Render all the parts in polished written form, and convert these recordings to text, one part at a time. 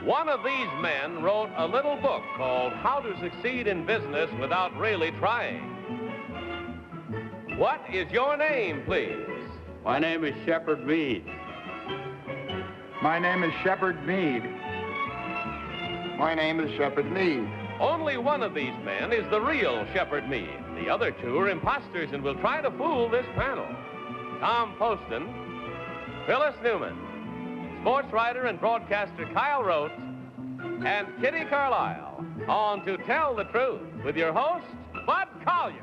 One of these men wrote a little book called How to Succeed in Business Without Really Trying. What is your name, please? My name is Shepard Mead. My name is Shepard Mead. My name is Shepard Mead. Only one of these men is the real Shepard Mead. The other two are imposters and will try to fool this panel. Tom Poston, Phyllis Newman, sports writer and broadcaster Kyle Rote, and Kitty Carlisle, on To Tell the Truth with your host, Bud Collier.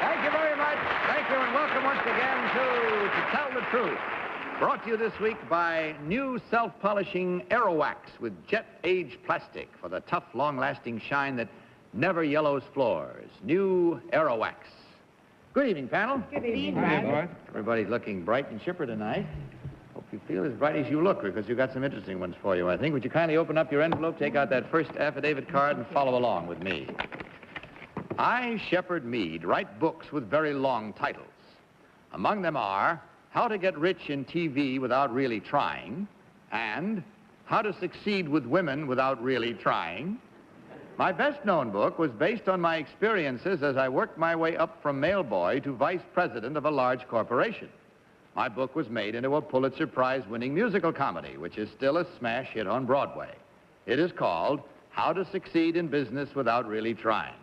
Thank you very much. Thank you, and welcome once again to Tell the Truth. Brought to you this week by new self-polishing Aerowax with jet-age plastic for the tough, long-lasting shine that never yellows floors. New Aerowax. Good evening, panel. Good evening. Hi, everybody's looking bright and chipper tonight. Hope you feel as bright as you look, because you've got some interesting ones for you, I think. Would you kindly open up your envelope, take out that first affidavit card, and follow along with me? I, Shepard Mead, write books with very long titles. Among them are How to Get Rich in TV Without Really Trying, and How to Succeed with Women Without Really Trying. My best-known book was based on my experiences as I worked my way up from mailboy to vice president of a large corporation. My book was made into a Pulitzer Prize-winning musical comedy, which is still a smash hit on Broadway. It is called How to Succeed in Business Without Really Trying.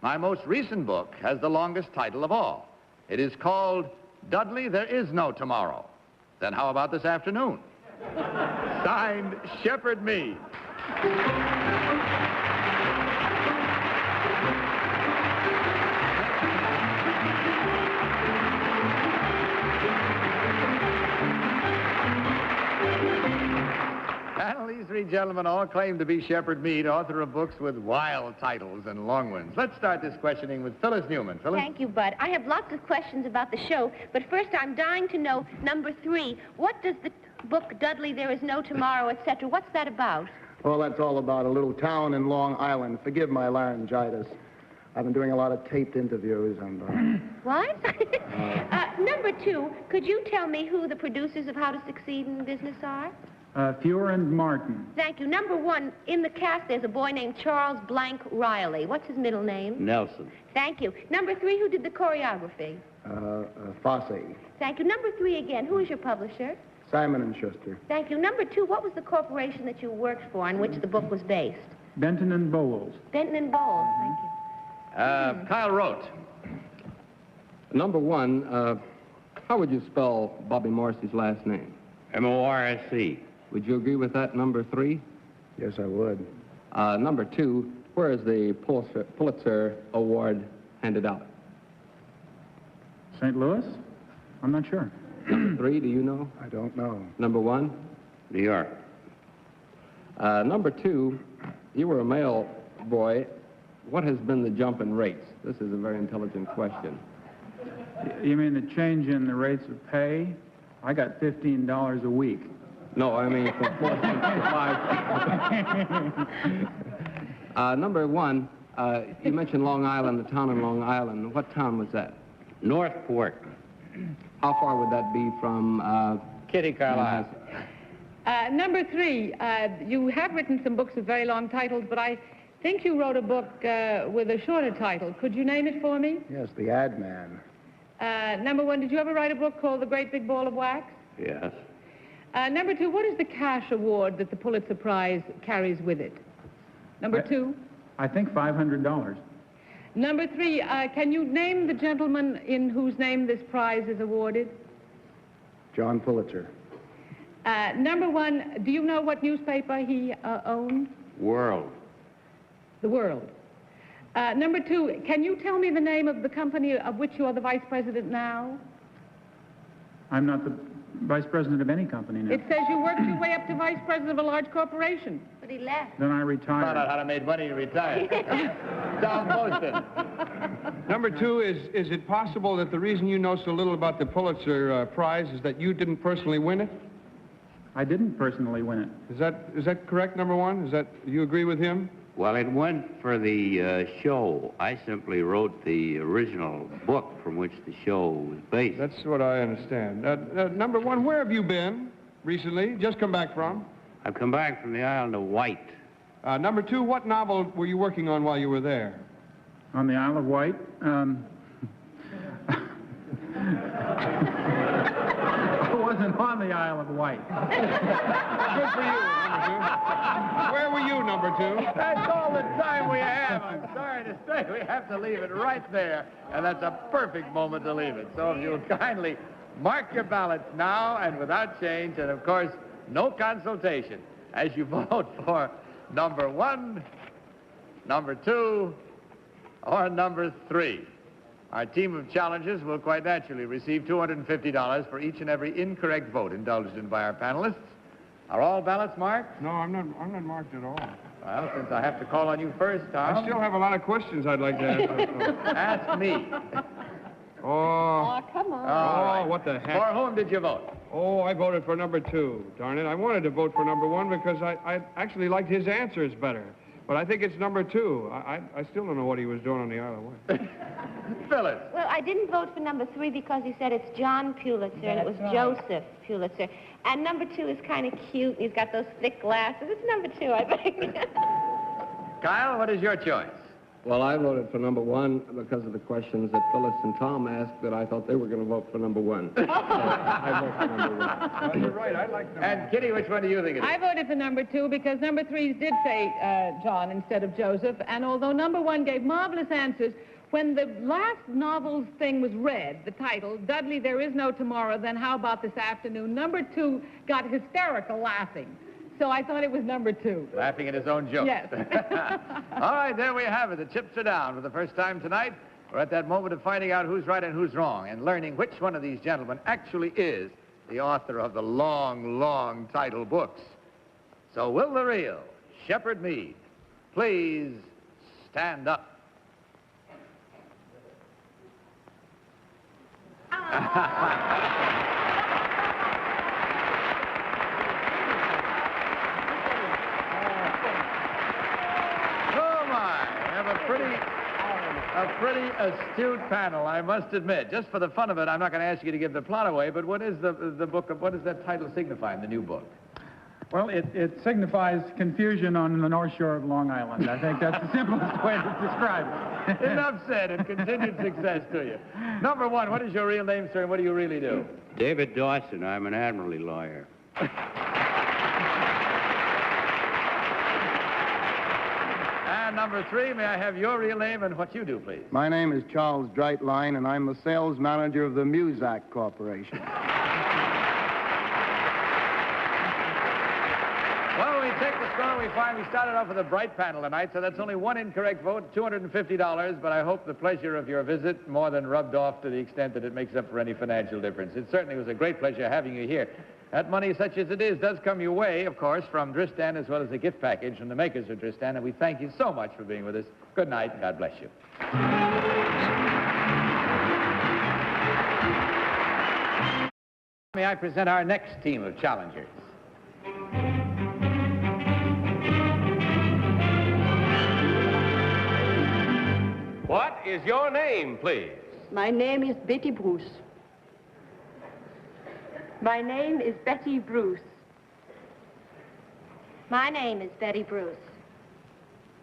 My most recent book has the longest title of all. It is called Dudley, There Is No Tomorrow. Then how about this afternoon? Signed, Shepard Mead. Panel, these three gentlemen all claim to be Shepard Mead, author of books with wild titles and long ones. Let's start this questioning with Phyllis Newman. Phyllis? Thank you, Bud. I have lots of questions about the show, but first I'm dying to know, number 3, what does the book Dudley, There Is No Tomorrow, etc., what's that about? Well, that's all about a little town in Long Island. Forgive my laryngitis. I've been doing a lot of taped interviews and... What? Number 2, could you tell me who the producers of How to Succeed in Business are? Fewer and Martin. Thank you. Number 1, in the cast there's a boy named Charles Blank Riley. What's his middle name? Nelson. Thank you. Number 3, who did the choreography? Fosse. Thank you. Number 3 again, who is your publisher? Simon & Schuster. Thank you. Number 2, what was the corporation that you worked for on which the book was based? Benton and Bowles. Benton and Bowles. Thank you. Kyle Rote. Number 1, how would you spell Bobby Morrissey's last name? Morrissey. Would you agree with that, number 3? Yes, I would. Number 2, where is the Pulitzer Award handed out? St. Louis? I'm not sure. Number 3, do you know? I don't know. Number 1? New York. Number 2, you were a mail boy. What has been the jump in rates? This is a very intelligent question. You mean the change in the rates of pay? I got $15 a week. No, I mean from 4 to 5. Number 1, you mentioned Long Island, the town in Long Island. What town was that? Northport. How far would that be from... Kitty Carlisle. Number 3, you have written some books with very long titles, but I think you wrote a book with a shorter title. Could you name it for me? Yes, The Ad Man. Number 1, did you ever write a book called The Great Big Ball of Wax? Yes. Number 2, what is the cash award that the Pulitzer Prize carries with it? Number 2? I think $500. Number 3, can you name the gentleman in whose name this prize is awarded? John Pulitzer. Number 1, do you know what newspaper he owned? World. The World. Number 2, can you tell me the name of the company of which you are the vice president now? I'm not the vice president of any company now. It says you worked your way up to vice president of a large corporation. But he left. Then I Found retired. out how to make money and retire. Tom Poston. Number 2, is it possible that the reason you know so little about the Pulitzer Prize is that you didn't personally win it? I didn't personally win it. Is that correct, number one? You agree with him? Well, it went for the show. I simply wrote the original book from which the show was based. That's what I understand. Number one, where have you been recently? Just come back from? I've come back from the island of Wight. Number two, what novel were you working on while you were there? On the Isle of Wight? I wasn't on the Isle of Wight. Good for you, number two. Where were you, number two? That's all the time we have. I'm sorry to say we have to leave it right there, and that's a perfect moment to leave it. So if you'll kindly mark your ballots now and without change, and of course, no consultation, as you vote for number one, number two, or number three. Our team of challengers will quite naturally receive $250 for each and every incorrect vote indulged in by our panelists. Are all ballots marked? No, I'm not marked at all. Well, since I have to call on you first, Tom. I still have a lot of questions I'd like to ask. Ask me. Oh, come on. All right. What the heck? For whom did you vote? Oh, I voted for number two. Darn it. I wanted to vote for number one because I actually liked his answers better. But I think it's number two. I still don't know what he was doing on the Isle of Wight. Phyllis. Well, I didn't vote for number 3 because he said it's John Pulitzer, and it was Joseph Pulitzer. And number 2 is kind of cute. He's got those thick glasses. It's number 2, I think. Kyle, what is your choice? Well, I voted for number one because of the questions that Phyllis and Tom asked that I thought they were going to vote for number one. So I vote for number one. Well, you're right. I like number one. And Kitty, which one do you think it is? I voted for number 2 because number 3 did say John instead of Joseph. And although number 1 gave marvelous answers, when the last novel's thing was read, the title, Dudley, There Is No Tomorrow, Then How About This Afternoon, number 2 got hysterical laughing. So I thought it was number 2. Laughing at his own joke. Yes. All right, there we have it. The chips are down for the first time tonight. We're at that moment of finding out who's right and who's wrong and learning which one of these gentlemen actually is the author of the long, long title books. So will the real Shepherd Mead please stand up? A pretty astute panel, I must admit. Just for the fun of it, I'm not going to ask you to give the plot away, but what is the book, what does that title signify in the new book? Well, it signifies confusion on the North Shore of Long Island. I think that's the simplest way to describe it. Enough said, and continued success to you. Number 1, what is your real name, sir, and what do you really do? David Dawson. I'm an admiralty lawyer. And number 3, may I have your real name and what you do, please? My name is Charles Dreitline, and I'm the sales manager of the Muzak Corporation. Well, we take the score. We find we started off with a bright panel tonight, so that's only 1 incorrect vote, $250, but I hope the pleasure of your visit more than rubbed off to the extent that it makes up for any financial difference. It certainly was a great pleasure having you here. That money, such as it is, does come your way, of course, from Dristan as well as a gift package from the makers of Dristan, and we thank you so much for being with us. Good night, and God bless you. May I present our next team of challengers? What is your name, please? My name is Betty Bruce. My name is Betty Bruce. My name is Betty Bruce.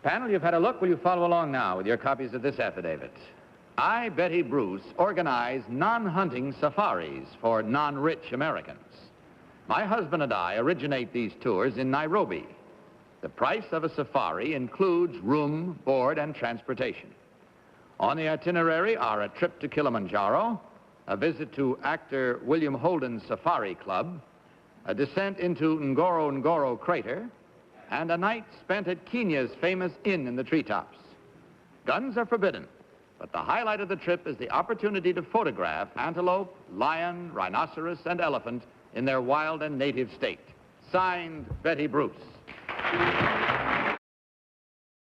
Panel, you've had a look. Will you follow along now with your copies of this affidavit? I, Betty Bruce, organize non-hunting safaris for non-rich Americans. My husband and I originate these tours in Nairobi. The price of a safari includes room, board, and transportation. On the itinerary are a trip to Kilimanjaro, a visit to actor William Holden's Safari Club, a descent into Ngorongoro Crater, and a night spent at Kenya's famous inn in the treetops. Guns are forbidden, but the highlight of the trip is the opportunity to photograph antelope, lion, rhinoceros, and elephant in their wild and native state. Signed, Betty Bruce.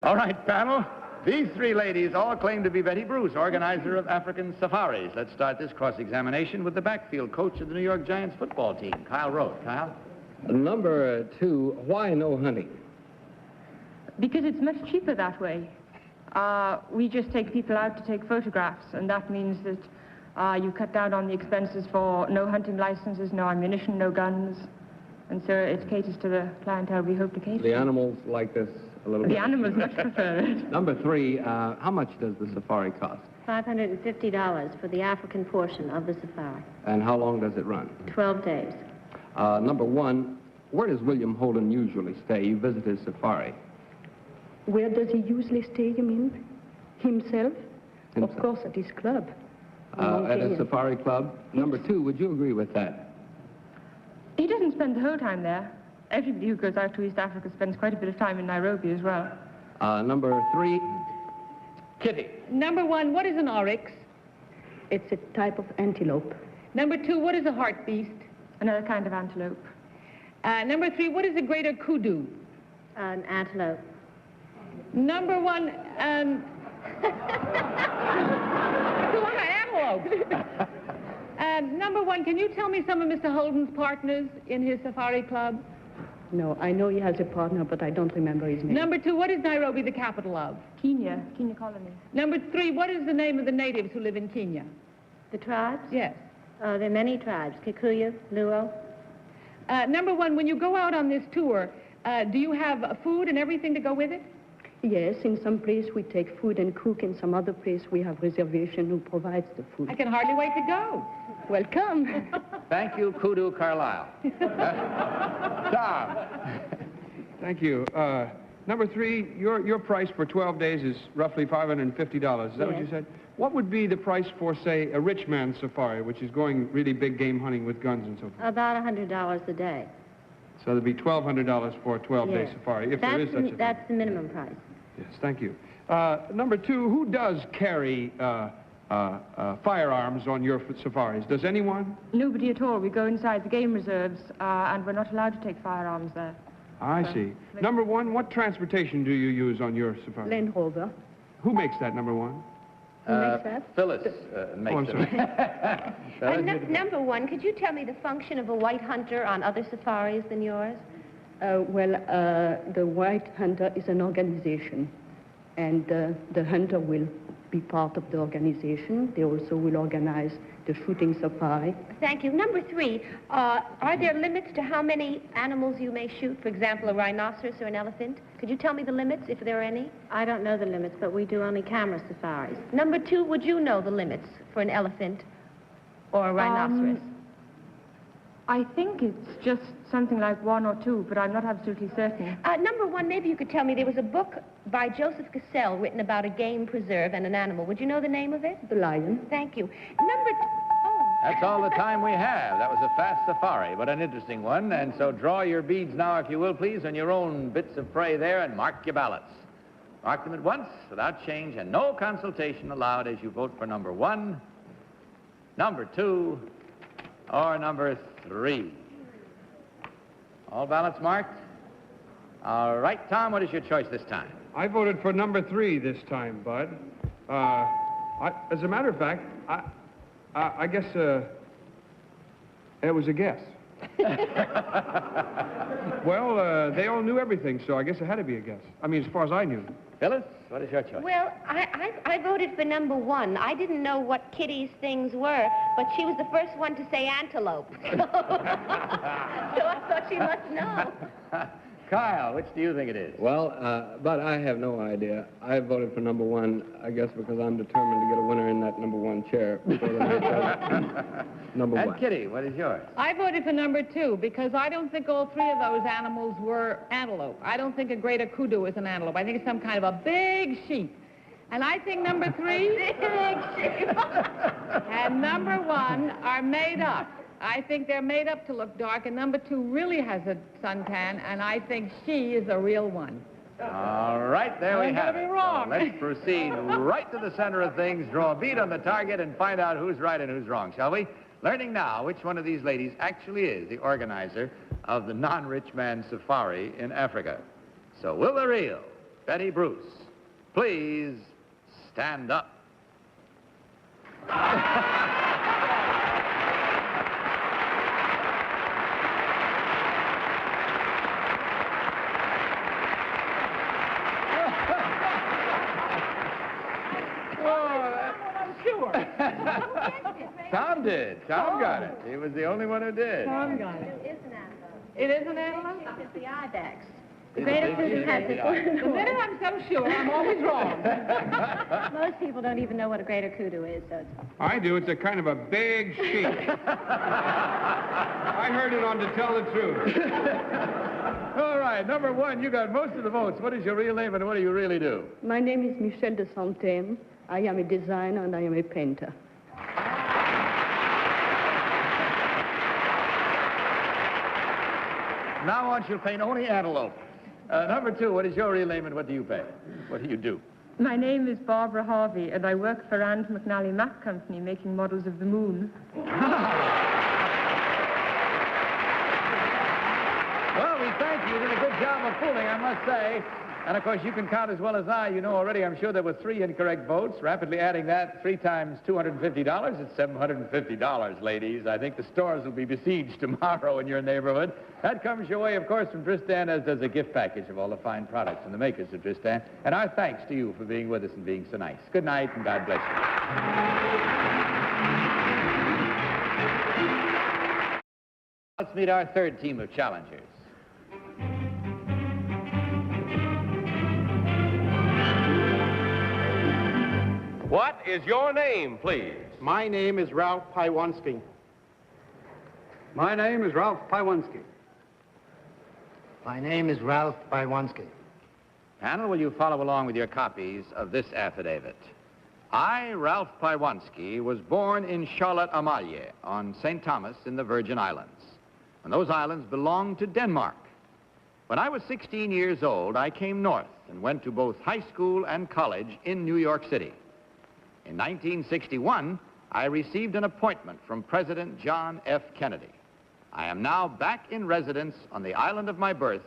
All right, panel. These 3 ladies all claim to be Betty Bruce, organizer of African safaris. Let's start this cross-examination with the backfield coach of the New York Giants football team, Kyle Rote. Kyle? Number 2, why no hunting? Because it's much cheaper that way. We just take people out to take photographs, and that means that you cut down on the expenses for no hunting licenses, no ammunition, no guns, and so it caters to the clientele we hope to cater to. The animals like this a little bit? The animals much prefer it. Number 3, how much does the safari cost? $550 for the African portion of the safari. And how long does it run? 12 days. Number 1, where does William Holden usually stay? You visit his safari. Where does he usually stay, you mean? Himself? Of course, at his club. At a safari club. Number 2, would you agree with that? He doesn't spend the whole time there. Everybody who goes out to East Africa spends quite a bit of time in Nairobi as well. Number 3, Kitty. Number 1, what is an oryx? It's a type of antelope. Number 2, what is a hartebeest? Another kind of antelope. Number 3, what is a greater kudu? An antelope. Number 1, antelope. Number 1, can you tell me some of Mr. Holden's partners in his safari club? No, I know he has a partner, but I don't remember his name. Number 2, what is Nairobi the capital of? Kenya colony. Number 3, what is the name of the natives who live in Kenya? The tribes? Yes. There are many tribes. Kikuyu, Luo. Number 1, when you go out on this tour, do you have food and everything to go with it? Yes, in some place we take food and cook. In some other place we have reservation who provides the food. I can hardly wait to go. Welcome. Thank you, Kudu Carlisle. Tom. Thank you. Number 3, your price for 12 days is roughly $550. Is that what you said? What would be the price for, say, a rich man's safari, which is going really big game hunting with guns and so forth? About $100 a day. So there'd be $1,200 for a 12-day safari, if there is such a thing. That's the minimum price. Yes, thank you. Number 2, who does carry firearms on your safaris? Does anyone? Nobody at all. We go inside the game reserves, and we're not allowed to take firearms there. I see. Number 1, what transportation do you use on your safari? Land Rover. Who makes that, number 1? Who makes that? Phyllis makes it. Number 1, could you tell me the function of a white hunter on other safaris than yours? The White Hunter is an organization, and the hunter will be part of the organization. They also will organize the shooting safari. Thank you. Number 3, are there limits to how many animals you may shoot? For example, a rhinoceros or an elephant? Could you tell me the limits, if there are any? I don't know the limits, but we do only camera safaris. Number 2, would you know the limits for an elephant or a rhinoceros? I think it's just something like 1 or 2, but I'm not absolutely certain. Number 1, maybe you could tell me, there was a book by Joseph Cassell written about a game preserve and an animal. Would you know the name of it? The lion. Thank you. Number 2... That's all the time we have. That was a fast safari, but an interesting one. And so draw your beads now, if you will, please, on your own bits of prey there, and mark your ballots. Mark them at once, without change, and no consultation allowed as you vote for number 1, number 2, or number 3. All ballots marked? All right, Tom, what is your choice this time? I voted for number 3 this time, Bud. As a matter of fact, I guess it was a guess. Well, they all knew everything, so I guess it had to be a guess. I mean, as far as I knew. Phyllis, what is your choice? Well, I voted for number 1. I didn't know what Kitty's things were, but she was the first one to say antelope. So I thought she must know. Kyle, which do you think it is? Well, but I have no idea. I voted for number 1, I guess, because I'm determined to get a winner in that number 1 chair before the night goes. Number 1. And Kitty, what is yours? I voted for number 2 because I don't think all 3 of those animals were antelope. I don't think a greater kudu is an antelope. I think it's some kind of a big sheep. And I think number 3 Big sheep. and number 1 are made up. I think they're made up to look dark, and number 2 really has a suntan, and I think she is a real one. All right, there we have it. I'm gonna be wrong. So let's proceed right to the center of things, draw a bead on the target, and find out who's right and who's wrong, shall we? Learning now which one of these ladies actually is the organizer of the non-rich man safari in Africa. So will the real Betty Bruce please stand up? Tom did. Tom got it. He was the only one who did. Tom got it. It is an antelope? It's the ibex. The greater kudu has the The minute I'm so sure, I'm always wrong. Most people don't even know what a greater kudu is, so it's... I do. It's a kind of a big sheep. I heard it on To Tell the Truth. All right, number one, you got most of the votes. What is your real name and what do you really do? My name is Michel de Santaine. I am a designer and I am a painter. Now on, she'll paint only antelope. Number two, what is your real name and what do you paint? What do you do? My name is Barbara Harvey, and I work for Rand McNally Mac Company, making models of the moon. Well, we thank you. You did a good job of fooling, I must say. And, of course, you can count as well as I. You know already, I'm sure there were 3 incorrect votes. Rapidly adding that, 3 times $250, it's $750, ladies. I think the stores will be besieged tomorrow in your neighborhood. That comes your way, of course, from Tristan, as does a gift package of all the fine products from the makers of Tristan. And our thanks to you for being with us and being so nice. Good night, and God bless you. Let's meet our third team of challengers. What is your name, please? My name is Ralph Paiewonsky. My name is Ralph Paiewonsky. My name is Ralph Paiewonsky. Panel, will you follow along with your copies of this affidavit? I, Ralph Paiewonsky, was born in Charlotte Amalie on St. Thomas in the Virgin Islands. And those islands belonged to Denmark. When I was 16 years old, I came north and went to both high school and college in New York City. In 1961, I received an appointment from President John F. Kennedy. I am now back in residence on the island of my birth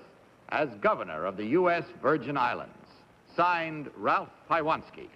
as governor of the U.S. Virgin Islands. Signed, Ralph Paiewonsky.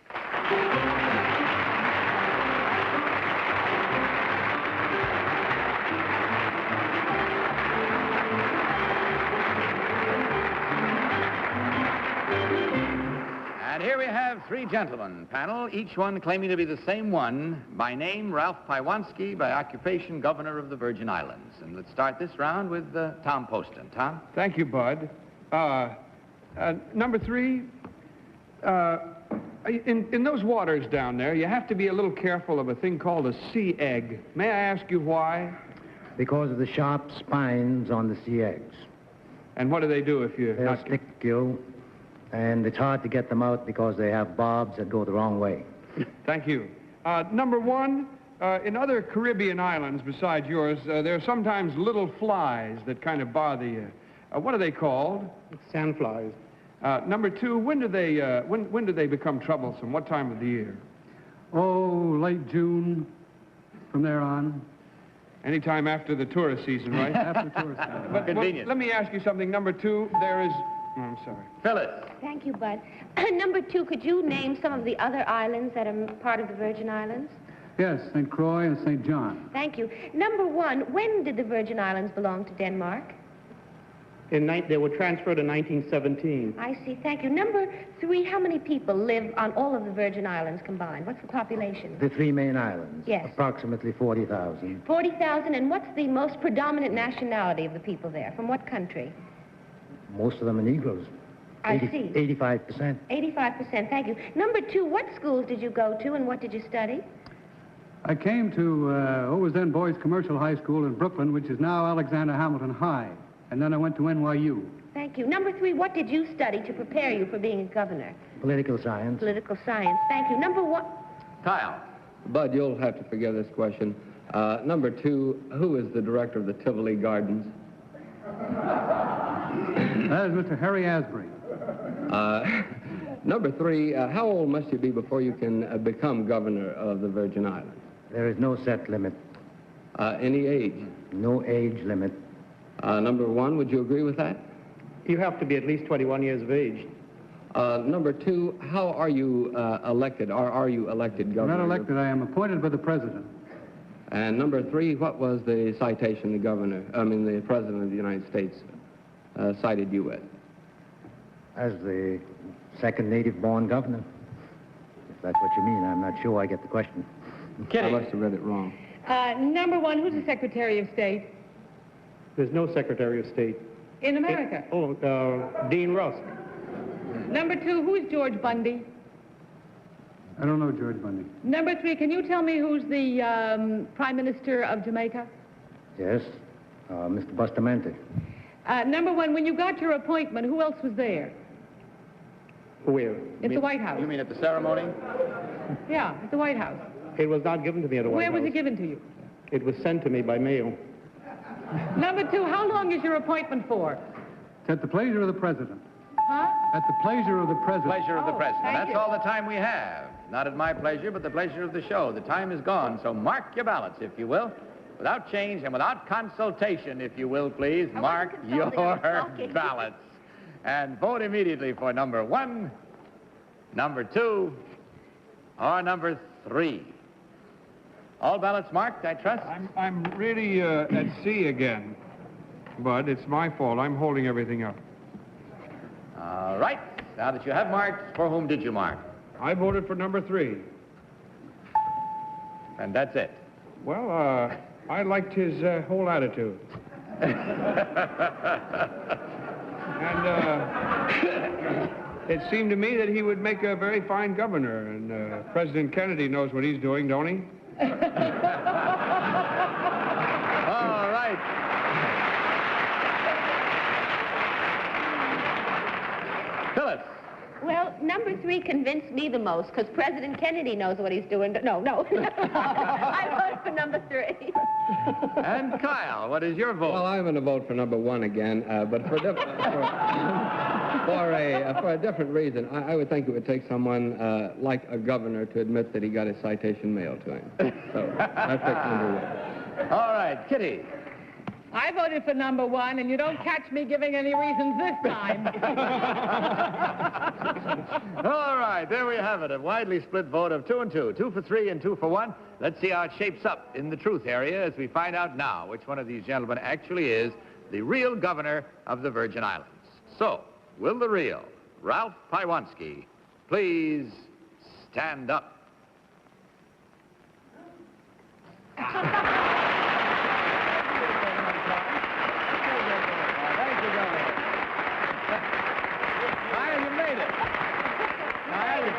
And here we have 3 gentlemen, panel, each one claiming to be the same one. By name, Ralph Paiewonsky, by occupation, governor of the Virgin Islands. And let's start this round with Tom Poston. Tom? Thank you, Bud. Number 3, in those waters down there, you have to be a little careful of a thing called a sea egg. May I ask you why? Because of the sharp spines on the sea eggs. And what do they do if you're They'll not... stick you, and it's hard to get them out because they have barbs that go the wrong way. Thank you. Number 1, in other Caribbean islands besides yours, there are sometimes little flies that kind of bother you. What are they called? Sandflies. Number 2, when do they become troublesome? What time of the year? Oh, late June, from there on. Anytime after the tourist season, right? After tourist season. But, Convenient. Let me ask you something. Number 2, there is... Oh, I'm sorry. Phyllis. Thank you, Bud. Number 2, could you name some of the other islands that are part of the Virgin Islands? Yes, St. Croix and St. John. Thank you. Number 1, when did the Virgin Islands belong to Denmark? They were transferred in 1917. I see. Thank you. Number 3, how many people live on all of the Virgin Islands combined? What's the population? The 3 main islands. Yes. Approximately 40,000. 40,000. And what's the most predominant nationality of the people there? From what country? Most of them are Negroes. I see. 85%. 85%. Thank you. Number 2, what schools did you go to and what did you study? I came to what was then Boys Commercial High School in Brooklyn, which is now Alexander Hamilton High. And then I went to NYU. Thank you. Number 3, what did you study to prepare you for being a governor? Political science. Political science. Thank you. Number 1... Kyle. Bud, you'll have to forgive this question. Number 2, who is the director of the Tivoli Gardens? That is Mr. Harry Asbury. Number 3, how old must you be before you can become governor of the Virgin Islands? There is no set limit. Any age? No age limit. Number 1, would you agree with that? You have to be at least 21 years of age. Number 2, how are you elected? Are you elected governor? Not elected. I am appointed by the president. And number 3, what was the citation the president of the United States cited you with? As the second native-born governor. If that's what you mean, I'm not sure I get the question. I must have read it wrong. Number 1, who's the Secretary of State There's no Secretary of State. in America? Dean Rusk. Number 2, who's George Bundy? I don't know George Bundy. Number 3, can you tell me who's the Prime Minister of Jamaica? Yes, Mr. Bustamante. Number 1, when you got your appointment, who else was there? Where? At the White House. You mean at the ceremony? Yeah, at the White House. It was not given to me at the White Where House. was it given to you? It was sent to me by mail. Number 2, how long is your appointment for? It's at the pleasure of the President. Huh? At the pleasure of the President. Pleasure of the President. thank That's you. all the time we have. Not at my pleasure, but the pleasure of the show. The time is gone, so mark your ballots, if you will. Without change and without consultation, if you will, please, mark your ballots. And vote immediately for number 1, number 2, or number 3. All ballots marked, I trust? I'm really at sea again. But it's my fault. I'm holding everything up. All right. Now that you have marked, for whom did you mark? I voted for number 3. And that's it. Well, I liked his whole attitude. And it seemed to me that he would make a very fine governor. And President Kennedy knows what he's doing, don't he? All right. Phyllis. Well, number 3 convinced me the most because President Kennedy knows what he's doing. No. I voted for number 3. And Kyle, what is your vote? Well, I'm going to vote for number 1 again, but for a different reason. I would think it would take someone like a governor to admit that he got his citation mailed to him. So I picked number 1. All right, Kitty. I voted for number 1, and you don't catch me giving any reasons this time. All right, there we have it. A widely split vote of 2 and 2. 2 for 3 and 2 for 1. Let's see how it shapes up in the truth area as we find out now which one of these gentlemen actually is the real governor of the Virgin Islands. So, will the real Ralph Paiewonsky please stand up?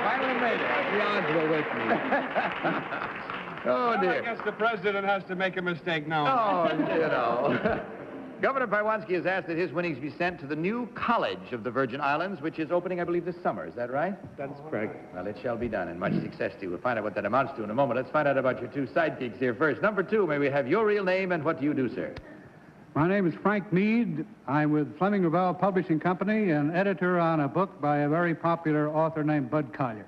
Finally made it. The odds were with me. Oh, dear. I guess the president has to make a mistake now. Oh, you know. Governor Paiewonsky has asked that his winnings be sent to the new College of the Virgin Islands, which is opening, I believe, this summer. Is that right? That's correct. Well, it shall be done, and much success to you. We'll find out what that amounts to in a moment. Let's find out about your 2 sidekicks here first. Number 2, may we have your real name and what do you do, sir? My name is Frank Mead. I'm with Fleming Revell Publishing Company and editor on a book by a very popular author named Bud Collyer.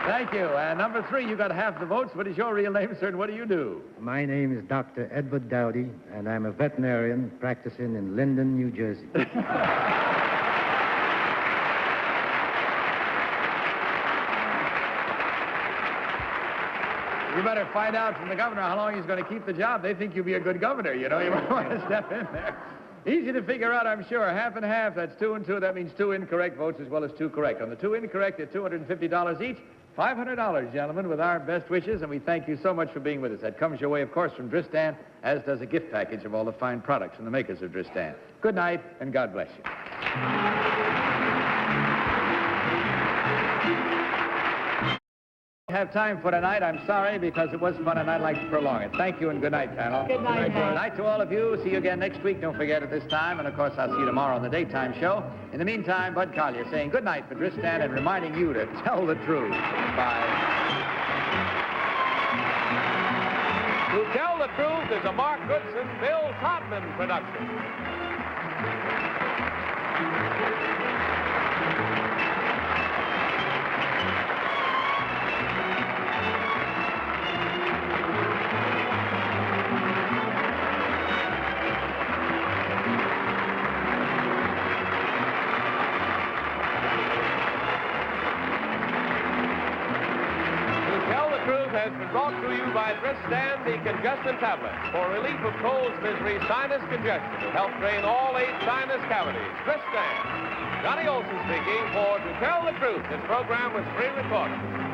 Thank you. And number 3, you got half the votes. What is your real name, sir, and what do you do? My name is Dr. Edward Dowdy, and I'm a veterinarian practicing in Linden, New Jersey. You better find out from the governor how long he's going to keep the job. They think you'll be a good governor, you know. You might want to step in there. Easy to figure out, I'm sure. Half and half, that's 2 and 2. That means 2 incorrect votes as well as 2 correct. On the 2 incorrect, at $250 each. $500, gentlemen, with our best wishes, and we thank you so much for being with us. That comes your way, of course, from Dristan, as does a gift package of all the fine products from the makers of Dristan. Good night, and God bless you. Have time for tonight. I'm sorry because it was fun and I'd like to prolong it. Thank you and good night, panel. Good night, Good night to all of you. See you again next week. Don't forget at this time. And of course, I'll see you tomorrow on the daytime show. In the meantime, Bud Collier saying good night for Dristan and reminding you to tell the truth. Bye. To Tell the Truth is a Mark Goodson, Bill Todman production. Has been brought to you by by Dristan decongestant tablet for relief of colds, misery, sinus congestion to help drain all 8 sinus cavities. Dristan. Johnny Olson speaking for To Tell the Truth. This program was pre-recorded.